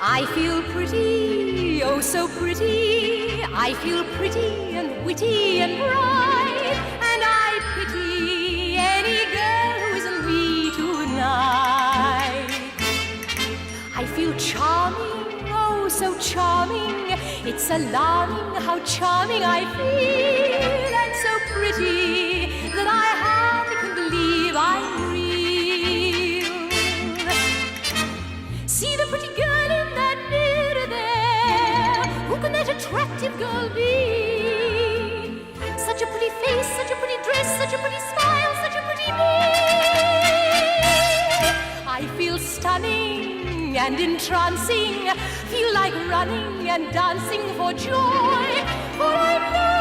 I feel pretty, oh so pretty. I feel pretty and witty and bright, and I pity any girl who isn't me tonight. I feel charming, oh so charming. It's alarming how charming I feel, and so pretty that I hardly can believe I'm real. See the pretty girl in that mirror there. Who can that attractive girl be? Such a pretty face, such a pretty dress, such a pretty smile, such a pretty me. I feel stunning and entrancing, feel like running and dancing for joy, for I'm